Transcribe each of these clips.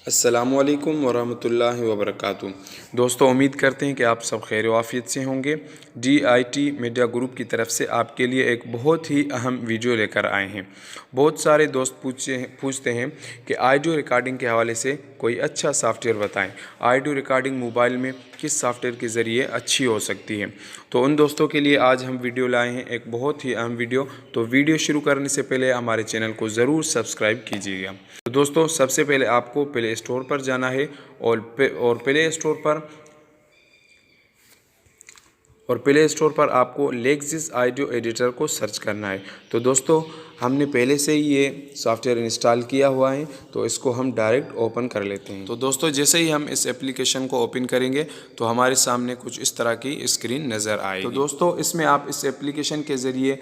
अस्सलामु अलैकुम वरहमतुल्लाहि वबरकातुहू। दोस्तों, उम्मीद करते हैं कि आप सब खैर आफियत से होंगे। DIT मीडिया ग्रुप की तरफ से आपके लिए एक बहुत ही अहम वीडियो लेकर आए हैं। बहुत सारे दोस्त पूछते हैं कि ऑडियो रिकॉर्डिंग के हवाले से कोई अच्छा सॉफ्टवेयर बताएं। ऑडियो रिकॉर्डिंग मोबाइल में किस सॉफ्टवेयर के ज़रिए अच्छी हो सकती है। तो उन दोस्तों के लिए आज हम वीडियो लाए हैं, एक बहुत ही अहम वीडियो। तो वीडियो शुरू करने से पहले हमारे चैनल को ज़रूर सब्सक्राइब कीजिएगा। तो दोस्तों, सबसे पहले आपको प्ले स्टोर पर जाना है और प्ले स्टोर पर आपको लेक्सिस ऑडियो एडिटर को सर्च करना है। तो दोस्तों, हमने पहले से ही ये सॉफ्टवेयर इंस्टॉल किया हुआ है, तो इसको हम डायरेक्ट ओपन कर लेते हैं। तो दोस्तों, जैसे ही हम इस एप्लीकेशन को ओपन करेंगे तो हमारे सामने कुछ इस तरह की स्क्रीन नज़र आएगी। तो दोस्तों, इसमें आप इस एप्लीकेशन के ज़रिए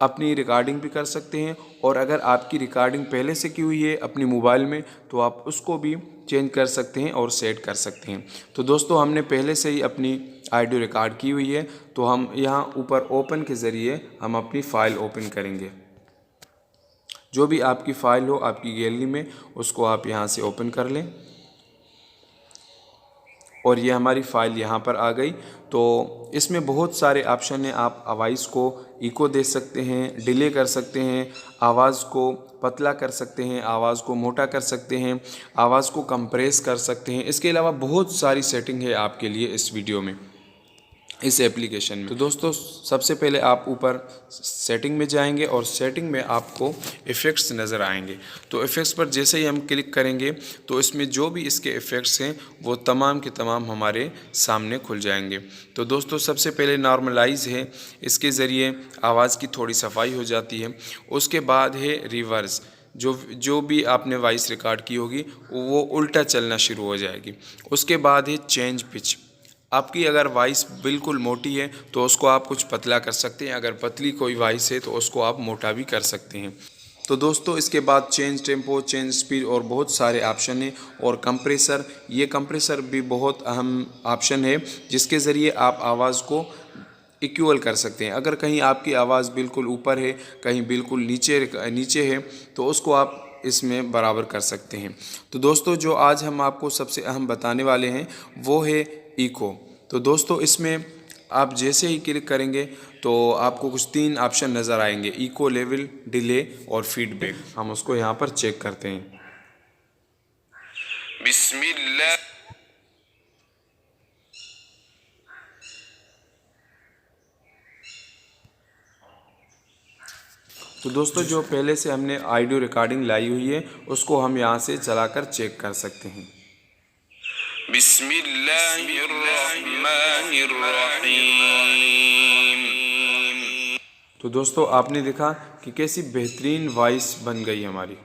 अपनी रिकॉर्डिंग भी कर सकते हैं, और अगर आपकी रिकॉर्डिंग पहले से की हुई है अपनी मोबाइल में तो आप उसको भी चेंज कर सकते हैं और सेट कर सकते हैं। तो दोस्तों, हमने पहले से ही अपनी ऑडियो रिकॉर्ड की हुई है, तो हम यहाँ ऊपर ओपन के ज़रिए हम अपनी फ़ाइल ओपन करेंगे। जो भी आपकी फ़ाइल हो आपकी गैलरी में, उसको आप यहाँ से ओपन कर लें, और ये हमारी फ़ाइल यहाँ पर आ गई। तो इसमें बहुत सारे ऑप्शन हैं। आप आवाज़ को इको दे सकते हैं, डिले कर सकते हैं, आवाज़ को पतला कर सकते हैं, आवाज़ को मोटा कर सकते हैं, आवाज़ को कंप्रेस कर सकते हैं। इसके अलावा बहुत सारी सेटिंग है आपके लिए इस वीडियो में, इस एप्लीकेशन में। तो दोस्तों, सबसे पहले आप ऊपर सेटिंग में जाएंगे और सेटिंग में आपको इफ़ेक्ट्स नज़र आएंगे। तो इफ़ेक्ट्स पर जैसे ही हम क्लिक करेंगे तो इसमें जो भी इसके इफ़ेक्ट्स हैं वो तमाम के तमाम हमारे सामने खुल जाएंगे। तो दोस्तों, सबसे पहले नॉर्मलाइज है, इसके ज़रिए आवाज़ की थोड़ी सफाई हो जाती है। उसके बाद है रिवर्स, जो भी आपने वॉइस रिकॉर्ड की होगी वो उल्टा चलना शुरू हो जाएगी। उसके बाद है चेंज पिच। आपकी अगर वॉइस बिल्कुल मोटी है तो उसको आप कुछ पतला कर सकते हैं, अगर पतली कोई वॉइस है तो उसको आप मोटा भी कर सकते हैं। तो दोस्तों, इसके बाद चेंज टेम्पो, चेंज स्पीड और बहुत सारे ऑप्शन हैं। और कंप्रेसर, ये कंप्रेसर भी बहुत अहम ऑप्शन है, जिसके ज़रिए आप आवाज़ को इक्वल कर सकते हैं। अगर कहीं आपकी आवाज़ बिल्कुल ऊपर है, कहीं बिल्कुल नीचे है, तो उसको आप इसमें बराबर कर सकते हैं। तो दोस्तों, जो आज हम आपको सबसे अहम बताने वाले हैं वो है इको। तो दोस्तों, इसमें आप जैसे ही क्लिक करेंगे तो आपको कुछ 3 ऑप्शन नज़र आएंगे: इको, लेवल, डिले और फीडबैक। हम उसको यहाँ पर चेक करते हैं। बिस्मिल्लाह। तो दोस्तों, जो पहले से हमने ऑडियो रिकॉर्डिंग लाई हुई है उसको हम यहाँ से चलाकर चेक कर सकते हैं। बिस्मिल्लाहिर्रहमानिर्रहीम। तो दोस्तों, आपने देखा कि कैसी बेहतरीन वॉइस बन गई हमारी।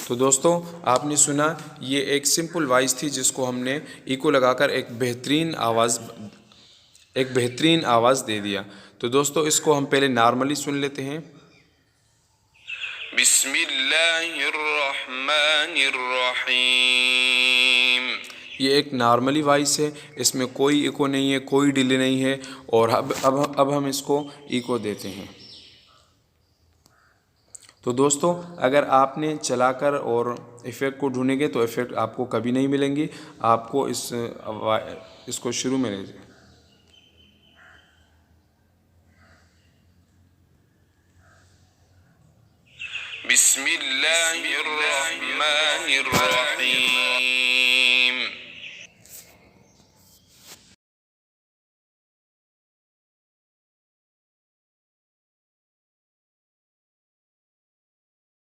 तो दोस्तों, आपने सुना, ये एक सिंपल वॉइस थी जिसको हमने इको लगाकर एक बेहतरीन आवाज़ दे दिया। तो दोस्तों, इसको हम पहले नॉर्मली सुन लेते हैं। बिस्मिल्लाहिर्रहमानिर्रहीम। ये एक नॉर्मली वॉइस है, इसमें कोई इको नहीं है, कोई डिले नहीं है। और अब हम इसको इको देते हैं। तो दोस्तों, अगर आपने चलाकर और इफ़ेक्ट को ढूंढेंगे तो इफ़ेक्ट आपको कभी नहीं मिलेंगी। आपको इसको शुरू में ले जाए। बिस्मिल्लाहिर्रहमानिर्रहीम।